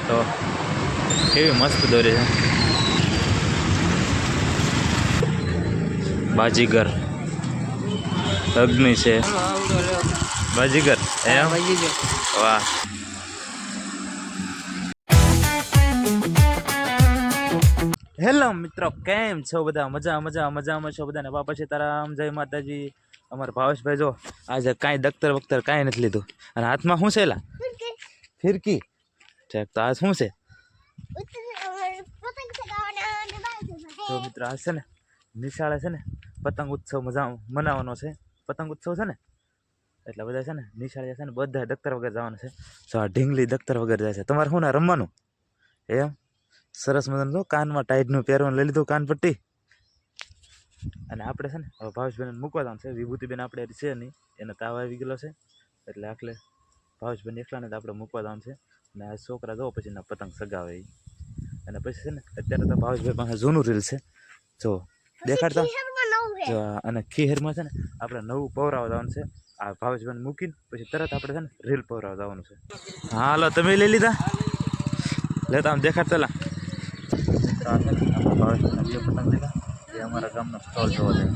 તો કેવી મસ્ત દોરી છે. બાજીગર અગ્નિ છે. બાજીગર એમ વાહ. હેલો મિત્રો, કેમ છો બધા? મજામાં છો બધાને? બાપા સીતારામ, જય માતાજી. અમારા ભાવેશભાઈ જો આજે કાંઈ દખ્તર કાંઈ નથી લીધું, અને હાથમાં શું છે? એલા ફિરકી. ઠીક, તો આ શું છે? તો મિત્ર આ છે ને નિશાળે છે ને પતંગ ઉત્સવ મનાવવાનો છે. પતંગ ઉત્સવ છે ને એટલે બધા છે ને નિશાળે છે ને બધા દખ્તર વગર જવાનું છે. તો આ ઢીંગલી દખ્તર વગર જાય છે. તમારે શું ના રમવાનું એમ? સરસ મજાનું કાનમાં ટાઈટનું પહેરવાનું લઈ લીધું, કાન પટ્ટી. અને આપણે છે ને હવે ભાવેશભાઈને મૂકવા જવાનું છે. વિભૂતિબેન આપણે છે નહીં, એને તાવ આવી ગયેલો છે એટલે આખલે ભાવેશભાઈને એકલાને જ આપણે મૂકવા જવાનું છે. અને આ છોકરા જો પછી ના પતંગ સગાવે એ. અને પછી છે ને અત્યારે તો ભાવેશભાઈ પાસે જૂનું રીલ છે જો દેખાડતા જો. અને ખીહેરમાં છે ને આપણે નવું પવરાવા જવાનું છે. આ ભાવેશભાઈને મૂકીને પછી તરત આપણે છે ને રીલ પવરાવા જવાનું છે. હા હાલો, તમે લઈ લીધા? લેતા આમ દેખાડતા લા. ભાવેશભાઈના બે પતંગ લીધા. એ અમારા ગામનો સ્ટોલ જોવા જાય.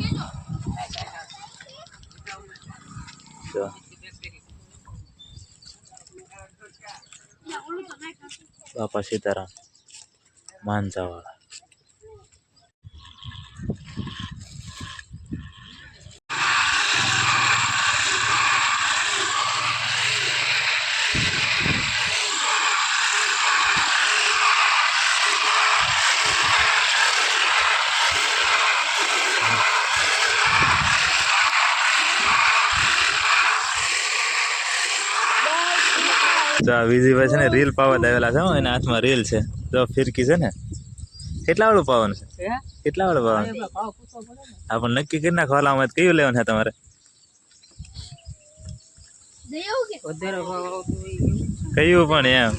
બાપા સીતારામ માંજાવાળા. વિજયભાઈ છે ને રીલ પાવા આવેલા છે. એના હાથમાં રીલ છે તો ફિરકી છે ને. કેટલા વાળું પાવાનું છે? કેટલા વાળું પાવાનું? આપણે નક્કી કરી નાખો. હાલામાં કયું લેવાનું છે તમારે? કયું પણ એમ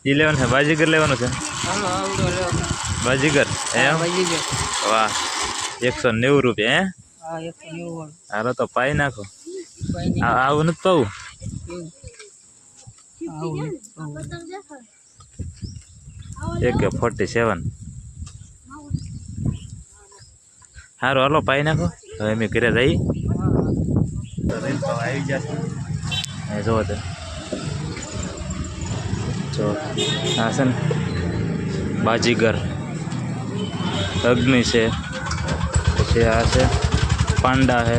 ઈ લેવાનું છે? બાજીગર લેવાનું છે? બાજીગર એમ? વાહ, 190 રૂપિયા. હાલો તો પાઈ નાખો. આવું નથી પાવું. AK-47 સારું, હાલો પાઈ નાખો. હવે અમે ઘરે જઈ આવી જશે. જોવો તો જો આ છે ને બાજીગર, અગ્નિ છે, પછી આ છે પાંડા છે,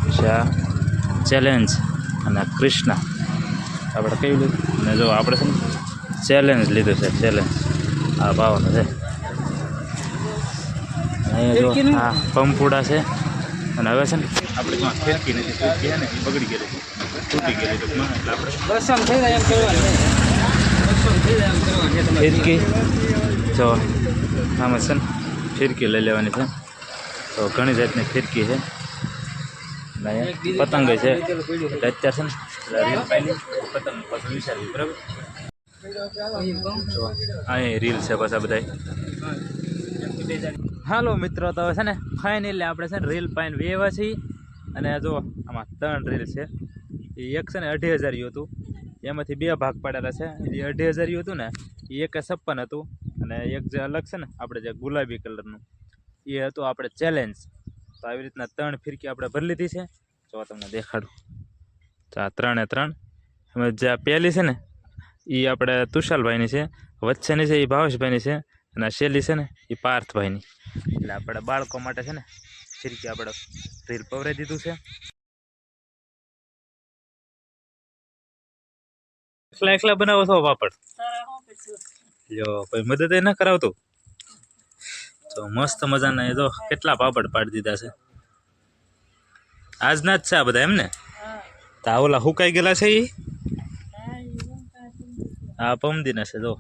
પછી આ ચેલેન્જ અને કૃષ્ણા. આપણે કયું લીધું? અને જો આપણે છે ને ચેલેન્જ લીધું છે. ચેલેન્જ આ ભાવનો છે. અહીંયા જો આ પંપુડા છે. અને હવે છે ને આપણે ફિરકી નથી. ફિરકી છે ને બગડી ગયેલી, તૂટી ગયેલી ટૂંકમાં. એટલે આપણે ફિરકી જો આમાં છે ને ફિરકી લઈ લેવાની છે. તો ઘણી જાતની ફિરકી છે. પતંગ છે એટલે અત્યારે છે ને રીલ પાઈ પતંગ પાછું વિચારવી બરાબર. અહીં રીલ છે પાછા બધા. હાલો મિત્રો, તો હવે છે ને ફાઇનલી આપણે છે ને રીલ પાઈને વેવા છીએ. અને જો આમાં 3 રીલ છે. એ એક છે ને 2,500 હતું, એમાંથી 2 ભાગ પાડેલા છે. એ 2,500 હતું ને એ 1,56 હતું. અને એક જે અલગ છે ને આપણે જે ગુલાબી કલરનું એ હતું આપણે ચેલેન્જ. તો આવી રીતના 3 ફિરકી આપણે ભરી લીધી છે. જો તમને દેખાડું તો આ 3 એ 3. એમાં જે આ પહેલી છે ને એ આપણે તુષાલભાઈની છે, વચ્ચેની છે એ ભાવેશભાઈની છે, અને આ શેલી છે ને એ પાર્થભાઈની. એટલે આપણે બાળકો માટે છે ને ફિરકી આપણે રીલ પવરાઈ દીધું છે. એકલા બનાવો છો પાપડ? જો કોઈ મદદ ના કરાવતું? તો મસ્ત મજાના એ જો કેટલા પાપડ પાડી દીધા છે. આજના જ છે આ બધા એમ ને? તો આ ઓલા હુકાઈ ગયેલા છે એ? આ પમદીના છે જો.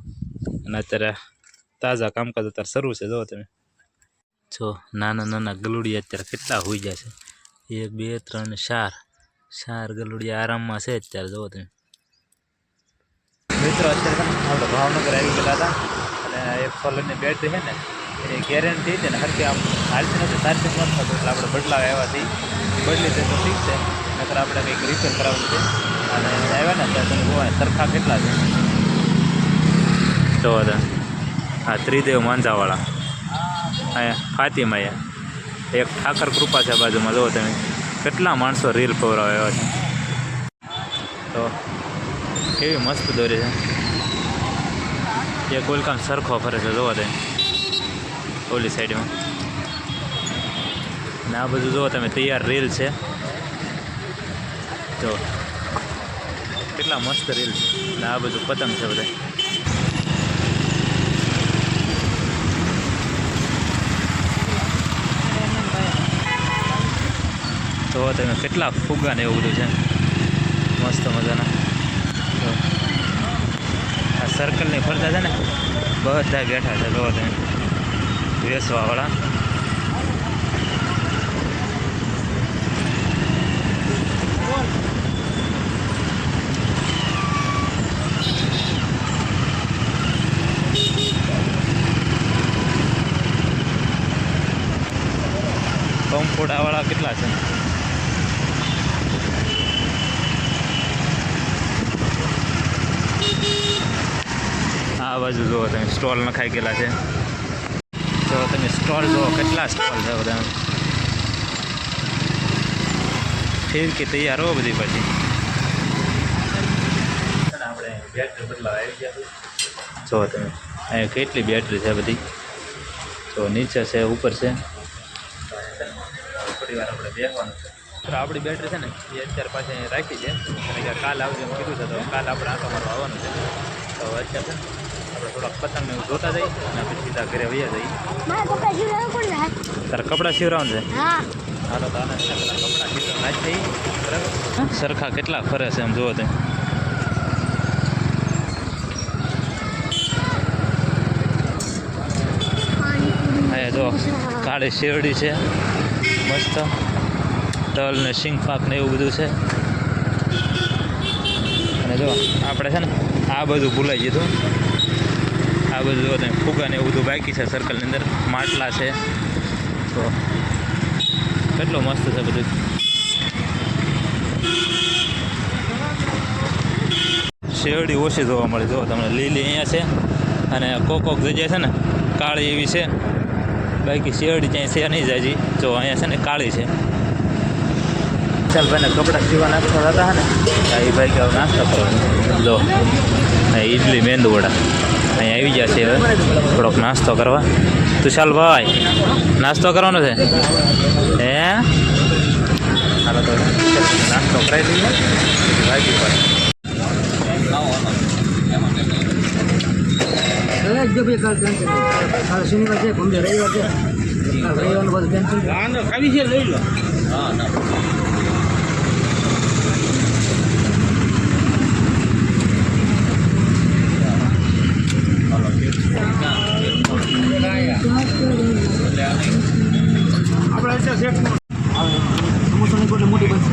અને અત્યારે તાજા કામકાજ અત્યારે શરૂ છે. જો તમે જો નાના નાના ગલુડિયા અત્યારે કેટલા હોઈ જાય છે. 1 2 3 4 ગલુડિયા આરામમાં છે અત્યારે. જો તમે મિત્રો, અત્યારે આપણે ભાવનગર આવી ગયેલા હતા. અને એક સોલરની બેટરી છે ને એની ગેરંટી છે ને હરકી આમ હાલતી નથી, ચાર્જિંગ નથી થતું. એટલે આપણે બદલાવ આવ્યા છીએ. બદલી છે તો ઠીક છે, નકર આપણે કંઈક રિપેર કરાવવું છે. અને આવ્યા ને ત્યાં તમે જોવા સરખા કેટલા છે જો હતા. હા, ત્રિદેવ માંજાવાળા અહીંયા ફાતિમાયા, એક ઠાકર કૃપા છે બાજુમાં. જુઓ તમે કેટલા માણસો રીલ પવરાવે એવા છે. તો કેવી મસ્ત દોરી છે. એક ઓલકામ સરખો ફરે છે જોવા દે ઓલી સાઈડમાં. ને આ બધું જુઓ તમે તૈયાર રીલ છે. જો કેટલા મસ્ત રીલ છે. ને આ બધું પતંગ છે બધા. તો તમે કેટલા ફુગ્ગા ને એવું બધું છે મસ્ત મજાના. આ સર્કલની ફરતા છે ને બધા બેઠા છે જો તમે વેસવાવાળા. કંફોડાવાળા કેટલા છે. આ બાજુ જુઓ તમે સ્ટોલ નખાઈ ગયેલા છે. તો તમે સ્ટોલ જુઓ કેટલા સ્ટોલ છે બધા. ફિરકી તૈયાર હો બધી. પછી આપણે બેટરી બદલાવા આવી ગયા જો તમે અહીંયા કેટલી બેટરી છે બધી. તો નીચે છે ઉપર છે. થોડી વાર આપણે બેસવાનું છે. તો આપણી બેટરી છે ને એ અત્યારે પાછી અહીંયા રાખી છે. અને કાલ આવજો એમ કીધું છે તો કાલ આપણે આંટો મારવા આવવાનું છે. તો અત્યારે છે ને આપણે થોડાક પતંગને એવું જોતા જઈએ અને પછી સીધા ઘરે વૈયા જઈએ. તારા કપડાં સીવરાવાનું છે? હાલો તો આના કપડાં સીવરા નાખી બરાબર. સરખા કેટલા ફરે છે એમ જુઓ તમે. હા જો કાળી શેરડી છે મસ્ત. તલ ને સિંગ પાક ને એવું બધું છે. અને જો આપણે છે ને આ બધું ભૂલાઈ ગયું. આ બધું જો તમે ફુગા ને એવું બધું બાકી છે સર્કલની અંદર. માટલા છે તો કેટલું મસ્ત છે બધું. શેરડી ઓછી જોવા મળે. જો તમને લીલી અહીંયા છે અને કોક જગ્યાએ છે ને કાળી એવી છે. બાકી શેરડી ક્યાંય છે નહીં જાય. જો અહીંયા છે ને કાળી છે. ચાલ ભાઈને કપડાં સીવા નાખતા હતા ને એ ભાઈ કે નાસ્તો કરો. જો ઇડલી મેંદુ વડા અહીંયા આવી ગયા છે. હવે થોડોક નાસ્તો કરવા. તું ચાલ ભાઈ નાસ્તો કરવાનો છે હે? હાલો તો નાસ્તો કરાવી દઈએ ભાગી પડે. શનિવાર છે રવિવાર છે રવિવારનું બધું ટેન્શન ખાવી છે લઈ લો. હા ના આપણે મોટી બનશે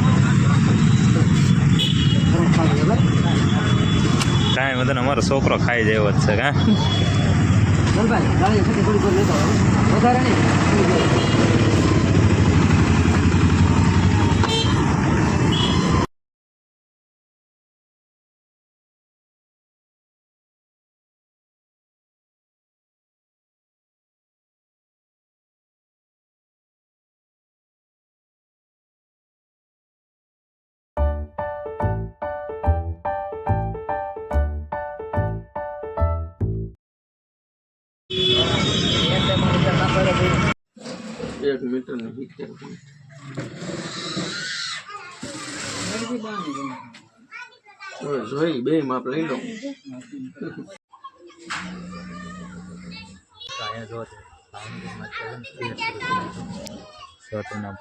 કાંઈ બધો અમારો છોકરો ખાઈ જાય એવો જ છે. કાં વધારે નહીં. એક મીટર નહીં જોઈ બે માપ લઈ લો.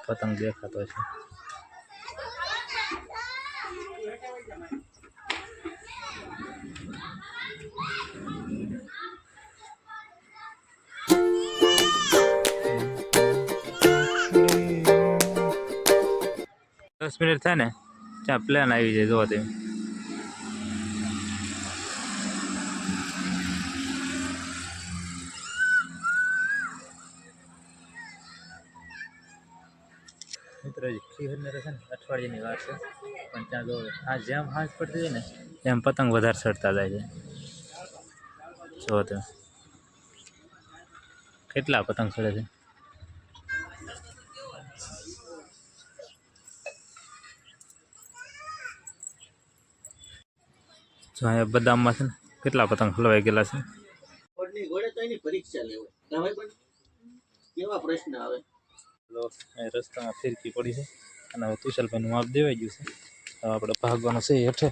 પતંગ દેખાતો છે. દસ મિનિટ થાય ને ત્યાં પ્લેન આવી જાય. જોવા તેમ મિત્રો ખીહરને છે ને અઠવાડિયાની વાર છે પણ ત્યાં જો જેમ હાંસ પડતી જાય ને એમ પતંગ વધારે ચડતા જાય છે જો તો કેટલા પતંગ ચડે છે જો અહીંયા બદામમાં છે ને કેટલા પતંગ હલવાઈ ગયેલા છે ઘોડની ઘોડે તો એની પરીક્ષા લેવાય હવે પણ કેવા પ્રશ્ન આવે તો અહીં રસ્તામાં ફિરકી પડી છે અને હવે તુષારભાઈનું માપ દેવાઈ ગયું છે હવે આપણે ભાગવાનું છે હેઠે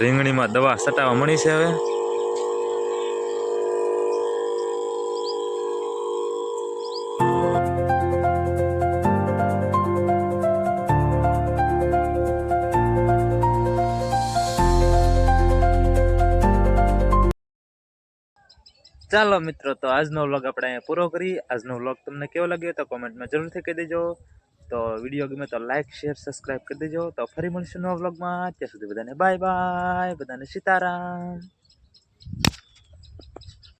રીંગણીમાં દવા સટાવા મળી છે હવે ચાલો મિત્રો તો આજનો વ્લોગ આપણે અહીંયા પૂરો કરી આજનો વ્લોગ તમને કેવો લાગ્યો તો કોમેન્ટમાં જરૂરથી કહી દેજો તો વિડીયો ગમે તો લાઈક શેર સબસ્ક્રાઈબ કરી દેજો તો ફરી મળીશું નવા વ્લોગમાં ત્યાં સુધી બધાને બાય બાય બધાને સીતારામ